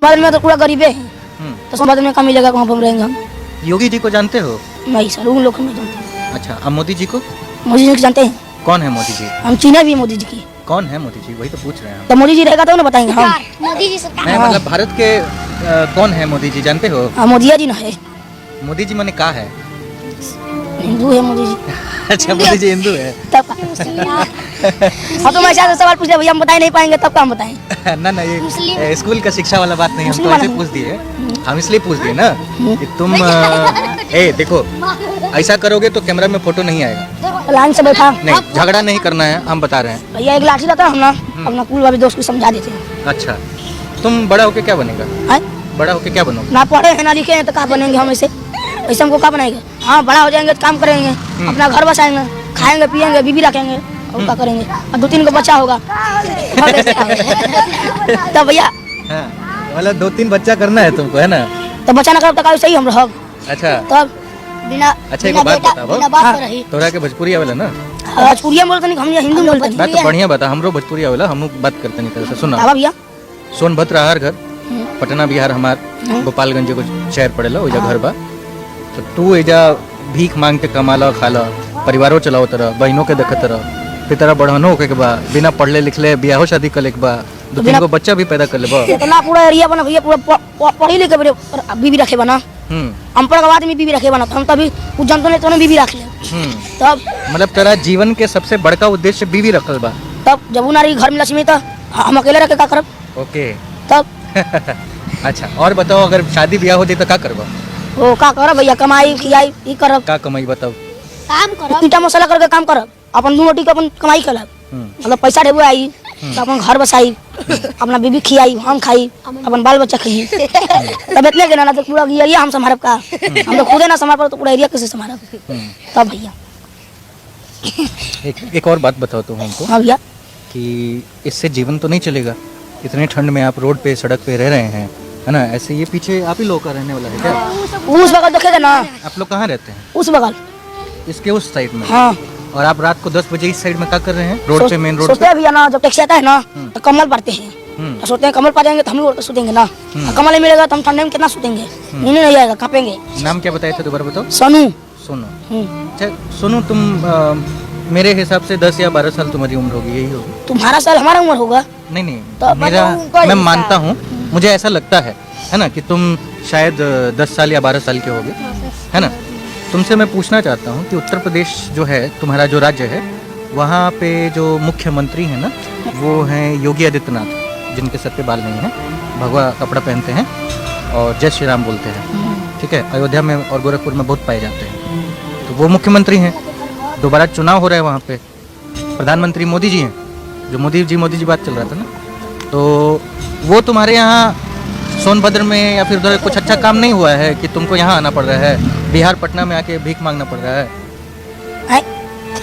बाद में तो पूरा गरीबे हैं, तो बाद में कहाँ मिलेगा, कहाँ पर रहेंगे हम। योगी जी को जानते हो? नहीं सर, उन लोग को नहीं जानते। अच्छा, अब मोदी जी को? मोदी जी को जानते हैं? कौन है मोदी जी? हम चीने भी मोदी जी की। कौन है मोदी जी, वही तो पूछ रहे हैं हम। तो मोदी जी रहेगा तो ना बताएंगे हम। मोदी जी सरकार। नहीं, मतलब भारत के कौन है मोदी जी, जानते हो? हाँ, मोदिया जी ना है। मोदी जी मैंने कहा है। हिंदू है मोदी जी। अच्छा, मोदी जी हिंदू है। तब हम तो ऐसा सवाल पूछ रहे भैया, हम बता नहीं पाएंगे, तब काम बताएं। ना ये स्कूल का शिक्षा वाला बात नहीं, हम तो मुस्लिम ऐसे पूछ दिए। हम इसलिए पूछ दिए ना कि तुम देखो, ऐसा करोगे तो कैमरा में फोटो नहीं आएगा। लाइन से बैठा नहीं, झगड़ा नहीं करना है, हम बता रहे हैं। भैया, एक लाठी रहता है, हम ना अपना कुल वाले दोस्त को समझा देते हैं। अच्छा, तुम बड़ा होके क्या बनेगा? बड़ा होके क्या बनोगे? ना पढ़े हैं ना लिखे हैं तो कहाँ बनेंगे हम ऐसे हमको क्या बनाएंगे? हाँ, बड़ा हो जाएंगे तो काम करेंगे, अपना घर बसाएंगे, खाएंगे पिएंगे, बीबी रखेंगे, और क्या करेंगे? और 2-3 को बच्चा होगा तब भैया। मतलब 2-3 बच्चा करना है तुमको, है ना? तो बच्चा ना करो तो सही हम रह। अच्छा, तब बिना अच्छा, एक बात बताओ, तोरा के भोजपुरी आवेला ना? भोजपुरिया बोलते नहीं, हम हिंदू बोलते बात तो बढ़िया बता, हमरो भोजपुरी आवेला, हम बात करते नहीं तरह से। सुना भैया, सोनभद्र हर घर, पटना बिहार हमार, गोपालगंज को शहर पड़ेला, ओजा घर बा। तो तू एजा भीख मांग के कमाला खाला, परिवारों चलाओ तरह, बहनों के देखत तरह, फिर तरह बढ़ानो के बा, बिना पढ़ले लिखले बियाहो शादी कर ले के बा, 2-3 को बच्चा भी पैदा कर ले बा। इतना पूरा एरिया बना भैया, पूरा पढ़ी लिखे बीबी रखे बना। अनपढ़ के आदमी बीबी रखे बना, तो हम तभी कुछ जानते नहीं तो बीबी रख ले। तब मतलब तेरा जीवन के सबसे बड़का उद्देश्य बीवी रखल बा। तब जब उनारी घर में लक्ष्मी तो हम अकेले रखे का करब। ओके, तब अच्छा, और बताओ, अगर शादी ब्याह हो जाए तो का करबा? वो का करब भैया, कमाई खियाई ई करब। का कमाई बताओ? काम करब, ईटा मसाला करके काम करब, अपन 2 रोटी के अपन कमाई करब, मतलब पैसा ढेबो आई तो अपन घर बसाई, अपना बीबी खियाई, हम खाई, अपन बाल बच्चा खाई। तब इतने के ना तो पूरा एरिया हम संभारब का, हम तो खुदे ना संभाल पाए तो पूरा एरिया कैसे संभारब? तब भैया एक और बात बताओ तुम हमको। हाँ भैया, कि इससे जीवन तो नहीं चलेगा, इतने ठंड में आप रोड पे सड़क पे रह रहे हैं, है ना? ऐसे ये पीछे आप ही लोग का रहने वाला है क्या? उस बगल देखेगा ना, आप लोग कहाँ रहते हैं? उस बगल, इसके उस साइड में। हाँ। और आप रात को 10 बजे इस साइड में क्या कर रहे हैं? रोड पे, मेन रोड सोचते पे? हैं भैया ना, जब टैक्सी आता है ना तो कम्बल पड़ते हैं, तो सोचते हैं कम्बल पा जाएंगे तो हम लोग सोतेंगे ना, कम्बल नहीं मिलेगा तो हम ठंडे में कितना सोतेंगे, नींद नहीं आएगा, कांपेंगे। नाम क्या बताए थे, दोबारा बताओ। सोनू। सोनू। अच्छा सोनू, तुम मेरे हिसाब से 10 या 12 साल तुम्हारी उम्र होगी, यही होगी? तुम्हारा साल हमारा उम्र होगा। नहीं, तो मैं मानता हूँ, मुझे ऐसा लगता है ना, कि तुम शायद 10 साल या 12 साल के होगे, है ना? तुमसे मैं पूछना चाहता हूँ कि उत्तर प्रदेश जो है, तुम्हारा जो राज्य है, वहाँ पे जो मुख्यमंत्री हैं ना, वो हैं योगी आदित्यनाथ, जिनके सर पे बाल नहीं है, भगवा कपड़ा पहनते हैं और जय श्री राम बोलते हैं, ठीक है? अयोध्या में और गोरखपुर में बहुत पाए जाते हैं। तो वो मुख्यमंत्री हैं, दोबारा चुनाव हो रहा है वहाँ पे, प्रधानमंत्री मोदी जी हैं, जो मोदी जी बात चल रहा था ना, तो वो तुम्हारे यहाँ सोनभद्र में या फिर उधर कुछ अच्छा काम नहीं हुआ है कि तुमको यहाँ आना पड़ रहा है, बिहार पटना में आके भीख मांगना पड़ रहा है?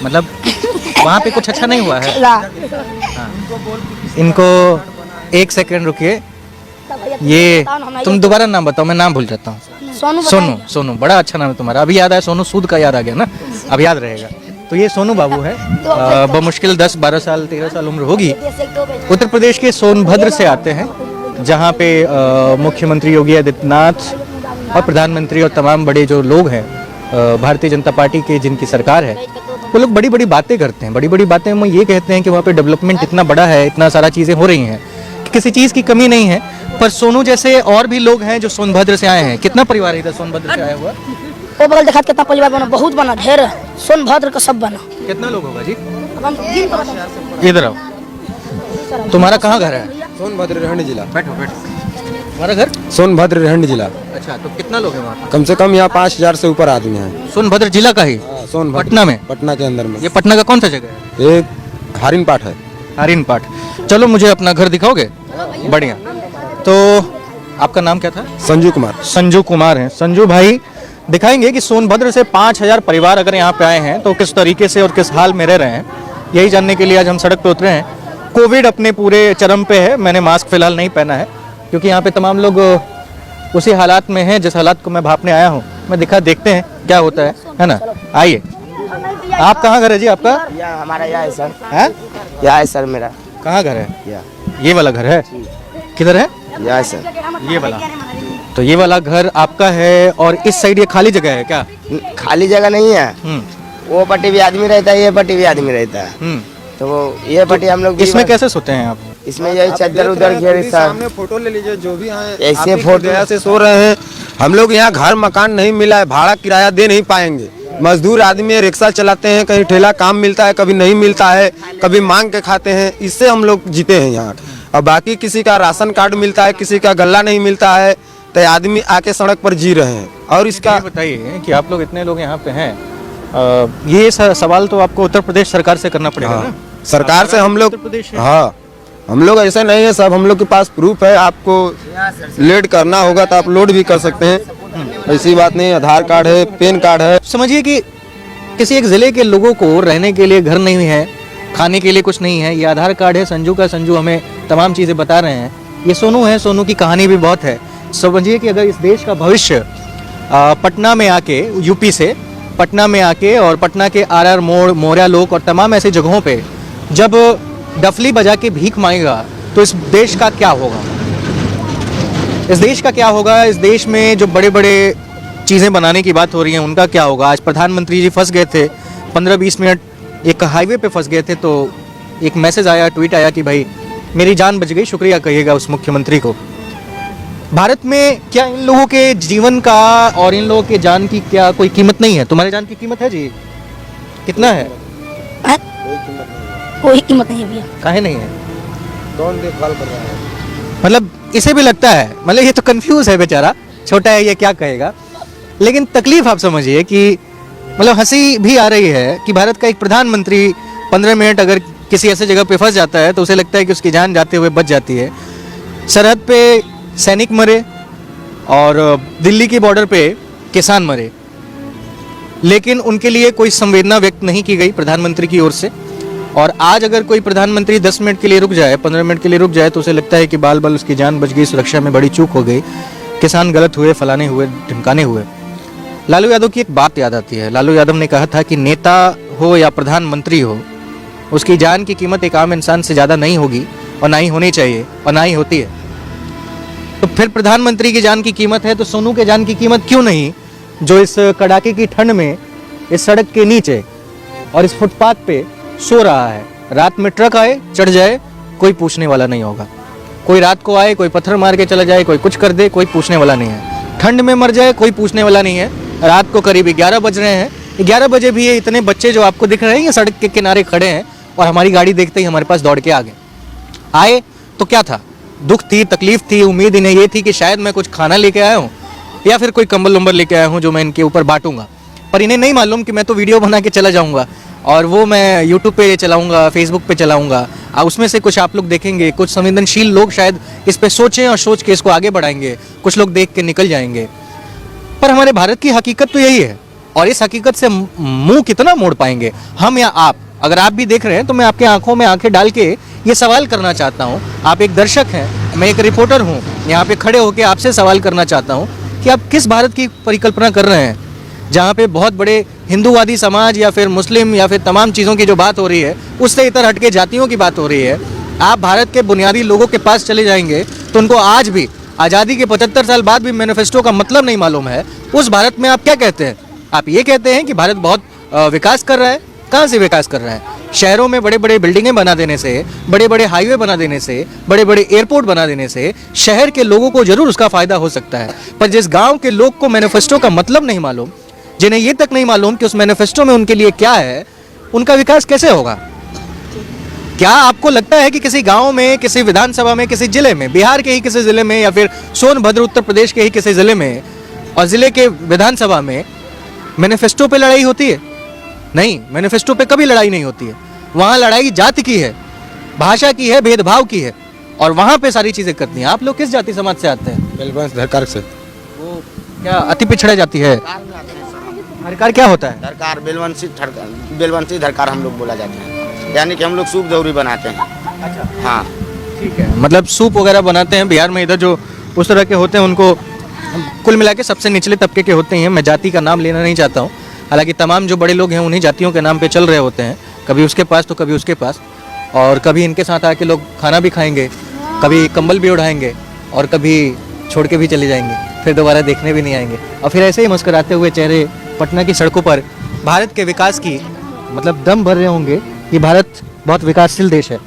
मतलब वहाँ पे कुछ अच्छा नहीं हुआ है? हाँ। इनको 1 सेकंड रुकिए, ये तुम दोबारा नाम बताओ, मैं नाम भूल जाता हूँ। सोनू, बड़ा अच्छा नाम है तुम्हारा, अभी याद आया, सोनू सूद का याद आ गया ना, अब याद रहेगा। तो ये सोनू बाबू है, बमुश्किल 10-12 साल 13 साल उम्र होगी, उत्तर प्रदेश के सोनभद्र से आते हैं, जहाँ पे मुख्यमंत्री योगी आदित्यनाथ और प्रधानमंत्री और तमाम बड़े जो लोग हैं भारतीय जनता पार्टी के, जिनकी सरकार है, वो लोग बड़ी बड़ी बातें करते हैं, बड़ी बड़ी बातें में ये कहते हैं कि वहाँ पे डेवलपमेंट इतना बड़ा है, इतना सारा चीज़ें हो रही हैं, किसी चीज़ की कमी नहीं है। पर सोनू जैसे और भी लोग हैं जो सोनभद्र से आए हैं। कितना परिवार इधर सोनभद्र से आया हुआ? वो बगल देखा कितना परिवार बना, बहुत बना, ढेर, सोनभद्र का सब बना। कितना लोग होगा जी? इधर आओ, तुम्हारा कहाँ घर है? सोनभद्र रहंडी जिला। बैठो। तुम्हारा घर सोनभद्र रहंडी जिला। अच्छा, तो कितना लोग हैं वहाँ? कम से कम यहाँ 5000 से ऊपर आदमी हैं। सोनभद्र जिला का ही? सोनभद्र, पटना में? पटना के अंदर में। ये पटना का कौन सा जगह है? ये हारिन पाठ है। हारिन पाठ। चलो मुझे अपना घर दिखाओगे? बढ़िया। तो आपका नाम क्या था? संजू कुमार। संजू कुमार हैं। संजू भाई दिखाएंगे कि सोनभद्र से 5000 परिवार अगर यहाँ पे आए हैं तो किस तरीके से और किस हाल में रह रहे हैं, यही जानने के लिए आज हम सड़क पे उतरे हैं। कोविड अपने पूरे चरम पे है, मैंने मास्क फिलहाल नहीं पहना है क्योंकि यहाँ पे तमाम लोग उसी हालात में हैं जिस हालात को मैं भापने आया हूँ। मैं देखते हैं क्या होता है ना? आइए। आप कहाँ घर है जी आपका? हमारा यहाँ है सर। है? यहाँ है सर मेरा। कहाँ घर है? या ये वाला घर है? किधर है? Yes sir. ये वाला, तो ये वाला घर आपका है और इस साइड ये खाली जगह है क्या? खाली जगह नहीं है, हम्म वो पट्टी भी आदमी रहता है, ये पट्टी भी आदमी रहता है। हम्म। तो वो ये पट्टी हम लोग इसमें कैसे सोते हैं आप? इसमें यही चादर उधर घेर सामने फोटो ले लीजिए, जो भी हैं ऐसे फोटो से सो रहे हैं। हम लोग यहाँ घर मकान नहीं मिला है, भाड़ा किराया दे नहीं पाएंगे। मजदूर आदमी है, रिक्शा चलाते हैं, कहीं ठेला काम मिलता है, कभी नहीं मिलता है, कभी मांग के खाते हैं, इससे हम लोग जीते हैं यहाँ। और बाकी किसी का राशन कार्ड मिलता है, किसी का गल्ला नहीं मिलता है, तो आदमी आके सड़क पर जी रहे हैं। और इसका बताइए कि आप लोग इतने लोग यहाँ पे हैं, ये सवाल तो आपको उत्तर प्रदेश सरकार से करना पड़ेगा ना? सरकार से हम लोग, उत्तर प्रदेश है। हाँ हम लोग ऐसे नहीं है सब, हम लोग के पास प्रूफ है। आपको लोड करना होगा तो आप लोड भी कर सकते हैं, ऐसी बात नहीं। आधार कार्ड है, पैन कार्ड है। समझिए कि किसी एक जिले के लोगों को रहने के लिए घर नहीं है, खाने के लिए कुछ नहीं है, ये आधार कार्ड है संजू का, संजू हमें तमाम चीज़ें बता रहे हैं। ये सोनू है, सोनू की कहानी भी बहुत है। समझिए कि अगर इस देश का भविष्य पटना में आके, यूपी से पटना में आके और पटना के आर मोड़, मोरिया लोक और तमाम ऐसी जगहों पे जब डफली बजा के भीख मांगेगा तो इस देश का क्या होगा? इस देश का क्या होगा? इस देश में जो बड़े बड़े चीज़ें बनाने की बात हो रही हैं उनका क्या होगा? आज प्रधानमंत्री जी फंस गए थे 15-20 मिनट एक हाईवे पे फंस गए थे, तो एक मैसेज आया, ट्वीट आया कि भाई मेरी जान बच गई, शुक्रिया कहिएगा उस मुख्यमंत्री को। भारत में क्या इन लोगों के जीवन का और इन लोगों के जान की क्या कोई कीमत नहीं है? तुम्हारे जान की कीमत है जी? कितना है? कोई कीमत नहीं है भैया। काहे नहीं है? कौन देखभाल कर रहा है? मतलब इसे भी लगता है, मतलब ये तो कंफ्यूज है बेचारा, छोटा है ये क्या कहेगा। लेकिन तकलीफ आप समझिए कि मतलब हंसी भी आ रही है कि भारत का एक प्रधानमंत्री 15 मिनट अगर किसी ऐसे जगह पे फंस जाता है तो उसे लगता है कि उसकी जान जाते हुए बच जाती है। सरहद पे सैनिक मरे और दिल्ली की बॉर्डर पे किसान मरे, लेकिन उनके लिए कोई संवेदना व्यक्त नहीं की गई प्रधानमंत्री की ओर से। और आज अगर कोई प्रधानमंत्री 10 मिनट के लिए रुक जाए, 15 मिनट के लिए रुक जाए तो उसे लगता है कि बाल बाल उसकी जान बच गई, सुरक्षा में बड़ी चूक हो गई, किसान गलत हुए, फलाने हुए, ढिमकाने हुए। लालू यादव की एक बात याद आती है। लालू यादव ने कहा था कि नेता हो या प्रधानमंत्री हो, उसकी जान की कीमत एक आम इंसान से ज़्यादा नहीं होगी और ना ही होनी चाहिए और ना ही होती है। तो फिर प्रधानमंत्री की जान की कीमत है तो सोनू के जान की कीमत क्यों नहीं, जो इस कड़ाके की ठंड में इस सड़क के नीचे और इस फुटपाथ पे सो रहा है। रात में ट्रक आए, चढ़ जाए, कोई पूछने वाला नहीं होगा। कोई रात को आए, कोई पत्थर मार के चला जाए, कोई कुछ कर दे, कोई पूछने वाला नहीं है। ठंड में मर जाए, कोई पूछने वाला नहीं है। रात को करीब 11 बज रहे हैं, 11 बजे भी ये इतने बच्चे जो आपको दिख रहे हैं ये सड़क के किनारे खड़े हैं और हमारी गाड़ी देखते ही हमारे पास दौड़ के आ गए। आए तो क्या था? दुख थी, तकलीफ थी, उम्मीद इन्हें ये थी कि शायद मैं कुछ खाना लेके आया हूँ या फिर कोई कंबल उम्बल लेके आया हूँ जो मैं इनके ऊपर बांटूंगा। पर इन्हें नहीं मालूम कि मैं तो वीडियो बना के चला जाऊँगा और वो मैं यूट्यूब पे चलाऊँगा, फेसबुक पे चलाऊँगा। उसमें से कुछ आप लोग देखेंगे, कुछ संवेदनशील लोग शायद इस पे सोचें और सोच के इसको आगे बढ़ाएंगे, कुछ लोग देख के निकल जाएंगे। पर हमारे भारत की हकीकत तो यही है और इस हकीकत से मुंह कितना मोड़ पाएंगे हम या आप? अगर आप भी देख रहे हैं तो मैं आपके आंखों में आंखें डाल के ये सवाल करना चाहता हूँ। आप एक दर्शक हैं, मैं एक रिपोर्टर हूँ, यहाँ पे खड़े होकर आपसे सवाल करना चाहता हूँ कि आप किस भारत की परिकल्पना कर रहे हैं जहाँ पे बहुत बड़े हिंदूवादी समाज या फिर मुस्लिम या फिर तमाम चीज़ों की जो बात हो रही है उससे इतर हटके जातियों की बात हो रही है। आप भारत के बुनियादी लोगों के पास चले जाएंगे तो उनको आज भी आज़ादी के 75 साल बाद भी मैनिफेस्टो का मतलब नहीं मालूम है। उस भारत में आप क्या कहते हैं? आप ये कहते हैं कि भारत बहुत विकास कर रहा है। कहाँ से विकास कर रहा है? शहरों में बड़े बड़े बिल्डिंगें बना देने से, बड़े बड़े हाईवे बना देने से, बड़े बड़े एयरपोर्ट बना देने से शहर के लोगों को जरूर उसका फायदा हो सकता है। पर जिस गांव के लोग को मैनिफेस्टो का मतलब नहीं मालूम, जिन्हें ये तक नहीं मालूम कि उस मैनिफेस्टो में उनके लिए क्या है, उनका विकास कैसे होगा? क्या आपको लगता है कि किसी गांव में, किसी विधानसभा में, किसी जिले में, बिहार के ही किसी जिले में या फिर सोनभद्र उत्तर प्रदेश के ही किसी जिले में और जिले के विधानसभा में मैनिफेस्टो पे लड़ाई होती है? नहीं, मैनिफेस्टो पे कभी लड़ाई नहीं होती है। वहाँ लड़ाई जाति की है, भाषा की है, भेदभाव की है और वहाँ पे सारी चीजें करती हैं। आप लोग किस जाति समाज से आते हैं? बेलवंश धरकार से। वो क्या अति पिछड़ा जाति है? धरकार क्या होता है? धरकार बेलवंशी धरकार हम लोग बोला जाता है, यानी कि हम लोग सूप दौरी बनाते हैं। अच्छा, हाँ ठीक है। मतलब सूप वगैरह बनाते हैं। बिहार में इधर जो उस तरह के होते हैं उनको कुल मिला के सबसे निचले तबके के होते हैं। मैं जाति का नाम लेना नहीं चाहता हूँ, हालांकि तमाम जो बड़े लोग हैं उन्हीं जातियों के नाम पे चल रहे होते हैं, कभी उसके पास तो कभी उसके पास, और कभी इनके साथ आके लोग खाना भी खाएंगे, कभी कंबल भी उड़ाएंगे और कभी छोड़ के भी चले जाएंगे, फिर दोबारा देखने भी नहीं आएंगे, और फिर ऐसे ही मुस्कुराते हुए चेहरे पटना की सड़कों पर भारत के विकास की मतलब दम भर रहे होंगे कि भारत बहुत विकासशील देश है।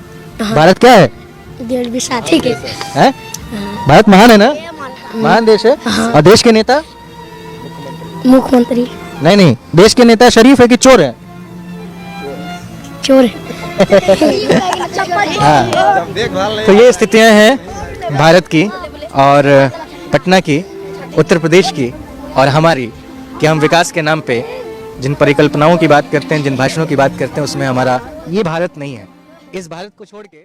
भारत क्या है? डेढ़ भी साथी के हैं? भारत महान है ना, महान देश है। और देश के नेता? मुख्यमंत्री नहीं, देश के नेता शरीफ है कि चोर है? चोर है। हाँ, तो ये स्थितियां हैं भारत की और पटना की, उत्तर प्रदेश की और हमारी, कि हम विकास के नाम पे जिन परिकल्पनाओं की बात करते हैं, जिन भाषणों की बात करते हैं, उसमें हमारा ये भारत नहीं है। इस भारत को छोड़ के